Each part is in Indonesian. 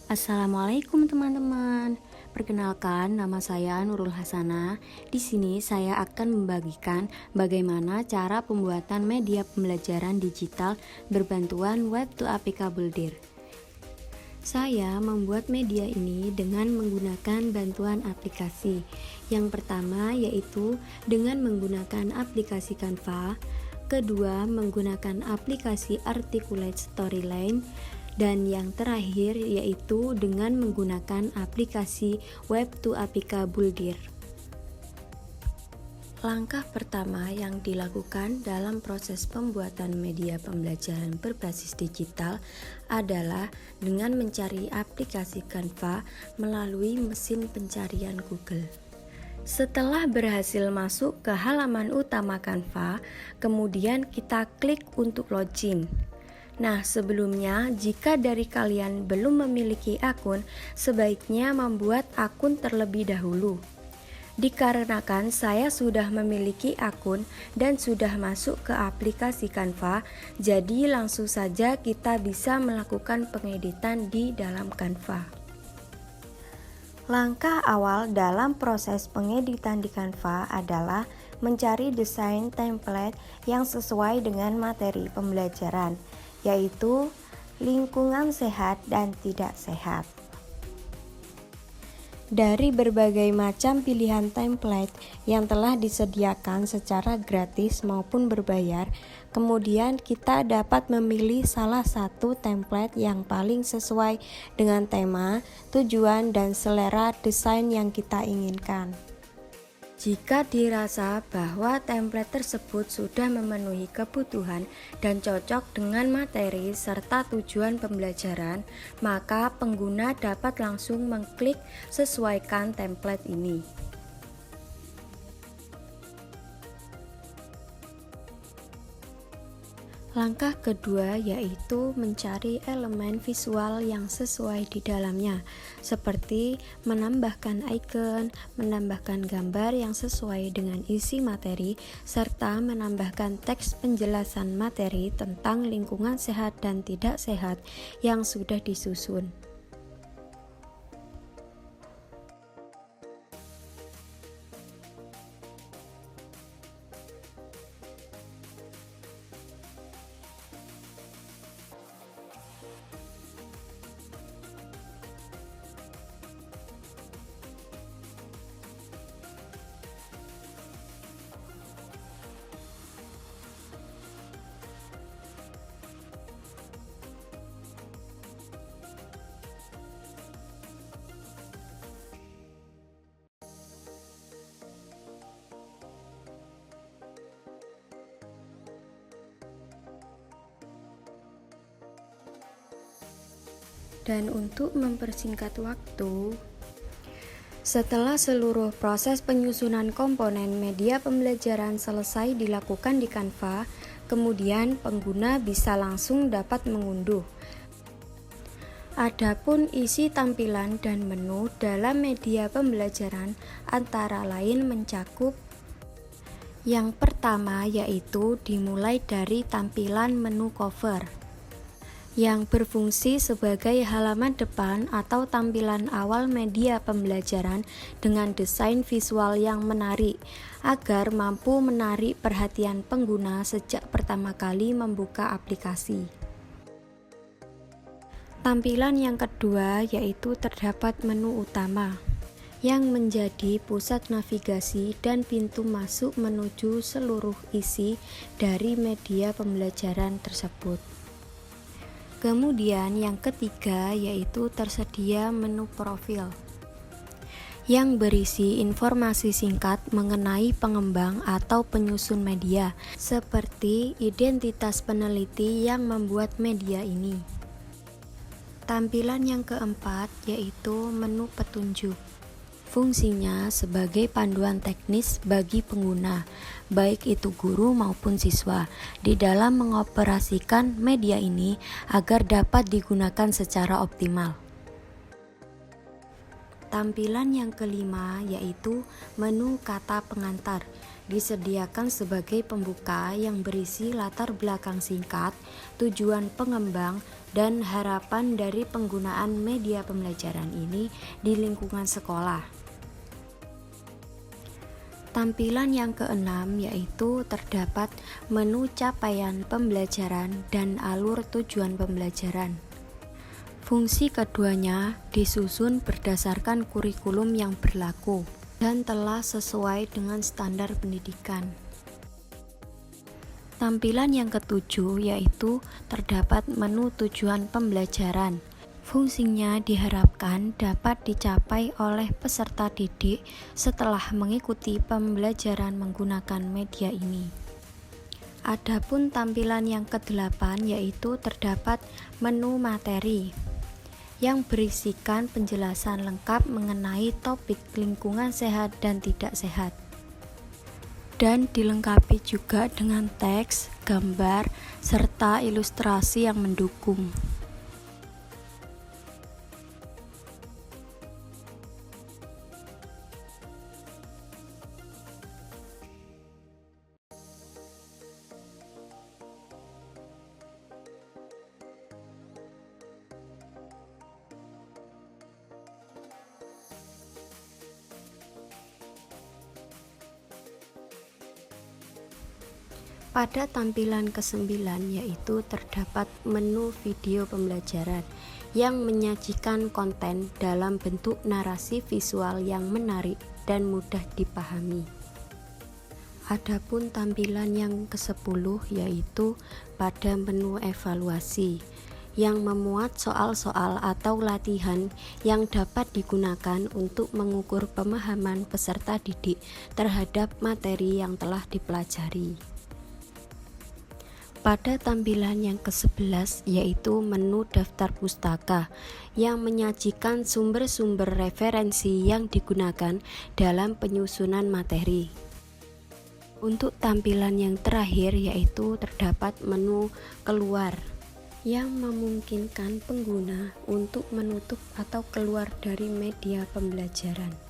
Assalamualaikum teman-teman. Perkenalkan, nama saya Nurul Hasanah. Di sini saya akan membagikan bagaimana cara pembuatan media pembelajaran digital berbantuan Web to APK Builder. Saya membuat media ini dengan menggunakan bantuan aplikasi. Yang pertama yaitu dengan menggunakan aplikasi Canva, kedua menggunakan aplikasi Articulate Storyline, dan yang terakhir yaitu dengan menggunakan aplikasi Web to APK Builder. Langkah pertama yang dilakukan dalam proses pembuatan media pembelajaran berbasis digital adalah dengan mencari aplikasi Canva melalui mesin pencarian Google. Setelah berhasil masuk ke halaman utama Canva, kemudian kita klik untuk login. Nah, sebelumnya jika dari kalian belum memiliki akun, sebaiknya membuat akun terlebih dahulu. Dikarenakan saya sudah memiliki akun dan sudah masuk ke aplikasi Canva, jadi langsung saja kita bisa melakukan pengeditan di dalam Canva. Langkah awal dalam proses pengeditan di Canva adalah mencari desain template yang sesuai dengan materi pembelajaran, yaitu lingkungan sehat dan tidak sehat. Dari berbagai macam pilihan template yang telah disediakan secara gratis maupun berbayar, kemudian kita dapat memilih salah satu template yang paling sesuai dengan tema, tujuan, dan selera desain yang kita inginkan. Jika dirasa bahwa template tersebut sudah memenuhi kebutuhan dan cocok dengan materi serta tujuan pembelajaran, maka pengguna dapat langsung mengklik sesuaikan template ini. Langkah kedua yaitu mencari elemen visual yang sesuai di dalamnya, seperti menambahkan icon, menambahkan gambar yang sesuai dengan isi materi, serta menambahkan teks penjelasan materi tentang lingkungan sehat dan tidak sehat yang sudah disusun. Dan untuk mempersingkat waktu, setelah seluruh proses penyusunan komponen media pembelajaran selesai dilakukan di Canva, kemudian pengguna bisa langsung dapat mengunduh. Adapun isi tampilan dan menu dalam media pembelajaran antara lain mencakup yang pertama yaitu dimulai dari tampilan menu cover yang berfungsi sebagai halaman depan atau tampilan awal media pembelajaran dengan desain visual yang menarik agar mampu menarik perhatian pengguna sejak pertama kali membuka aplikasi. Tampilan yang kedua yaitu terdapat menu utama yang menjadi pusat navigasi dan pintu masuk menuju seluruh isi dari media pembelajaran tersebut. Kemudian yang ketiga yaitu tersedia menu profil yang berisi informasi singkat mengenai pengembang atau penyusun media, seperti identitas peneliti yang membuat media ini. Tampilan yang keempat yaitu menu petunjuk. Fungsinya sebagai panduan teknis bagi pengguna, baik itu guru maupun siswa, di dalam mengoperasikan media ini agar dapat digunakan secara optimal. Tampilan yang kelima yaitu menu kata pengantar, disediakan sebagai pembuka yang berisi latar belakang singkat, tujuan pengembang, dan harapan dari penggunaan media pembelajaran ini di lingkungan sekolah. Tampilan yang keenam yaitu terdapat menu capaian pembelajaran dan alur tujuan pembelajaran. Fungsi keduanya disusun berdasarkan kurikulum yang berlaku dan telah sesuai dengan standar pendidikan. Tampilan yang ketujuh yaitu terdapat menu tujuan pembelajaran. Fungsinya diharapkan dapat dicapai oleh peserta didik setelah mengikuti pembelajaran menggunakan media ini. Adapun tampilan yang kedelapan yaitu terdapat menu materi yang berisikan penjelasan lengkap mengenai topik lingkungan sehat dan tidak sehat, dan dilengkapi juga dengan teks, gambar, serta ilustrasi yang mendukung. Pada tampilan ke-9 yaitu terdapat menu video pembelajaran yang menyajikan konten dalam bentuk narasi visual yang menarik dan mudah dipahami. Adapun tampilan yang ke-10 yaitu pada menu evaluasi yang memuat soal-soal atau latihan yang dapat digunakan untuk mengukur pemahaman peserta didik terhadap materi yang telah dipelajari. Pada tampilan yang ke-11 yaitu menu daftar pustaka yang menyajikan sumber-sumber referensi yang digunakan dalam penyusunan materi. Untuk tampilan yang terakhir yaitu terdapat menu keluar yang memungkinkan pengguna untuk menutup atau keluar dari media pembelajaran.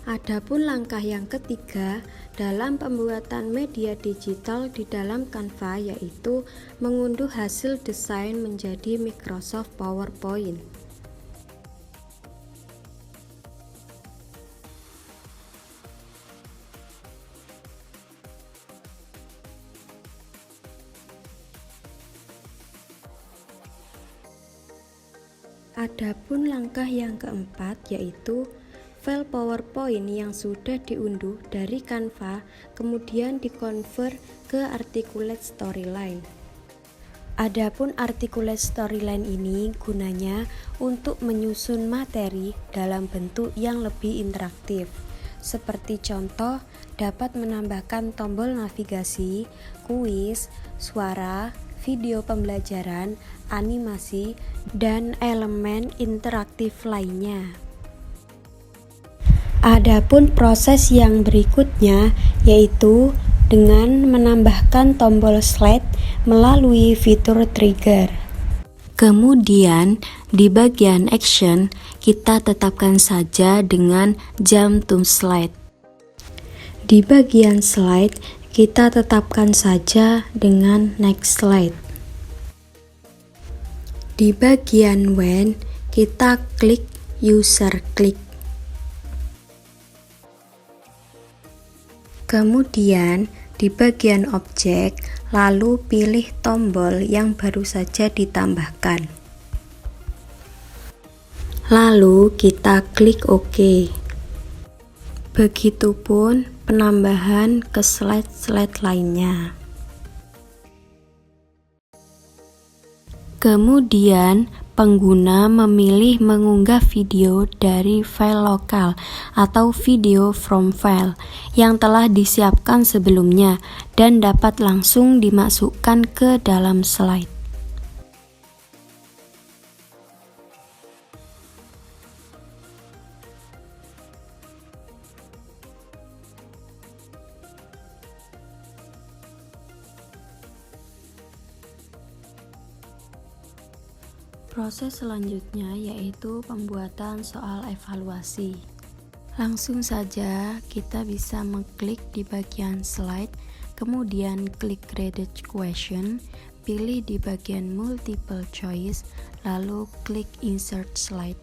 Adapun langkah yang ketiga dalam pembuatan media digital di dalam Canva yaitu mengunduh hasil desain menjadi Microsoft PowerPoint. Adapun langkah yang keempat yaitu file PowerPoint yang sudah diunduh dari Canva kemudian dikonvert ke Articulate Storyline. Adapun Articulate Storyline ini gunanya untuk menyusun materi dalam bentuk yang lebih interaktif. Seperti contoh, dapat menambahkan tombol navigasi, kuis, suara, video pembelajaran, animasi, dan elemen interaktif lainnya. Adapun proses yang berikutnya yaitu dengan menambahkan tombol slide melalui fitur trigger. Kemudian di bagian action kita tetapkan saja dengan jump to slide. Di bagian slide kita tetapkan saja dengan next slide. Di bagian when kita klik user click. Kemudian di bagian objek, lalu pilih tombol yang baru saja ditambahkan. Lalu kita klik OK. Begitupun penambahan ke slide-slide lainnya. Kemudian pengguna memilih mengunggah video dari file lokal atau video from file yang telah disiapkan sebelumnya dan dapat langsung dimasukkan ke dalam slide. Proses selanjutnya yaitu pembuatan soal evaluasi. Langsung saja kita bisa mengklik di bagian slide, kemudian klik Graded Question, pilih di bagian multiple choice, lalu klik insert slide.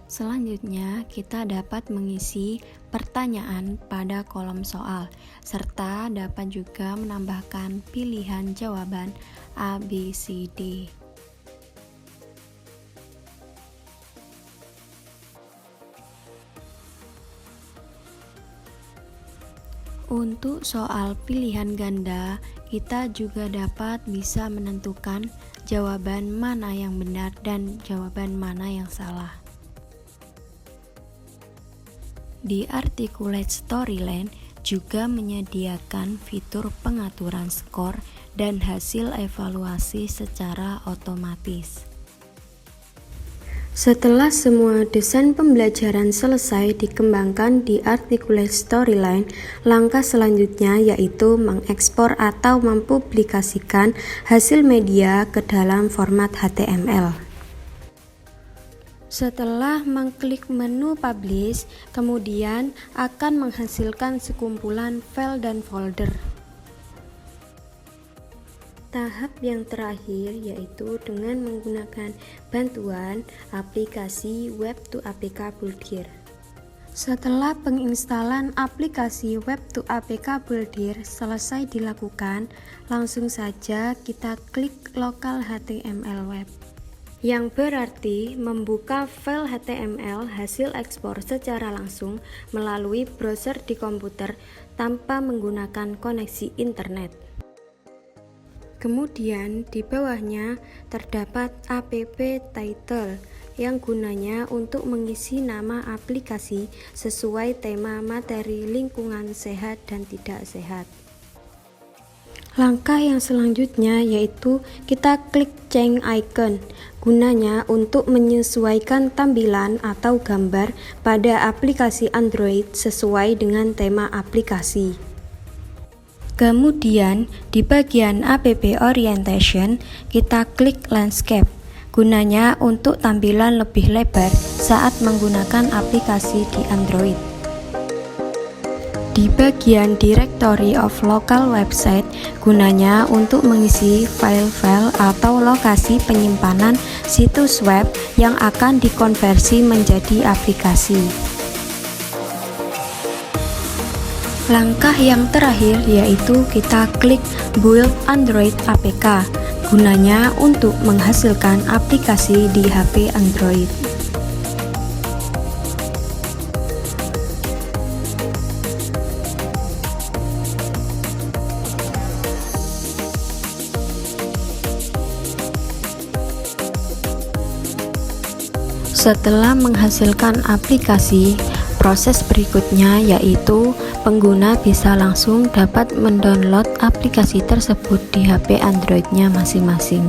Selanjutnya, kita dapat mengisi pertanyaan pada kolom soal, serta dapat juga menambahkan pilihan jawaban A, B, C, D. Untuk soal pilihan ganda, kita juga dapat bisa menentukan jawaban mana yang benar dan jawaban mana yang salah. Di Articulate Storyline juga menyediakan fitur pengaturan skor dan hasil evaluasi secara otomatis. Setelah semua desain pembelajaran selesai dikembangkan di Articulate Storyline, langkah selanjutnya yaitu mengekspor atau mempublikasikan hasil media ke dalam format HTML. Setelah mengklik menu Publish, kemudian akan menghasilkan sekumpulan file dan folder. Tahap yang terakhir yaitu dengan menggunakan bantuan aplikasi Web to APK Builder. Setelah penginstalan aplikasi Web to APK Builder selesai dilakukan, langsung saja kita klik Local HTML Web, yang berarti membuka file HTML hasil ekspor secara langsung melalui browser di komputer tanpa menggunakan koneksi internet. Kemudian di bawahnya terdapat app title yang gunanya untuk mengisi nama aplikasi sesuai tema materi lingkungan sehat dan tidak sehat. Langkah yang selanjutnya yaitu kita klik change icon, gunanya untuk menyesuaikan tampilan atau gambar pada aplikasi Android sesuai dengan tema aplikasi. Kemudian di bagian App Orientation kita klik Landscape, gunanya untuk tampilan lebih lebar saat menggunakan aplikasi di Android. Di bagian Directory of Local Website, gunanya untuk mengisi file-file atau lokasi penyimpanan situs web yang akan dikonversi menjadi aplikasi. Langkah yang terakhir yaitu kita klik Build Android APK, gunanya untuk menghasilkan aplikasi di HP Android. Setelah menghasilkan aplikasi, proses berikutnya yaitu pengguna bisa langsung dapat mendownload aplikasi tersebut di HP Android-nya masing-masing.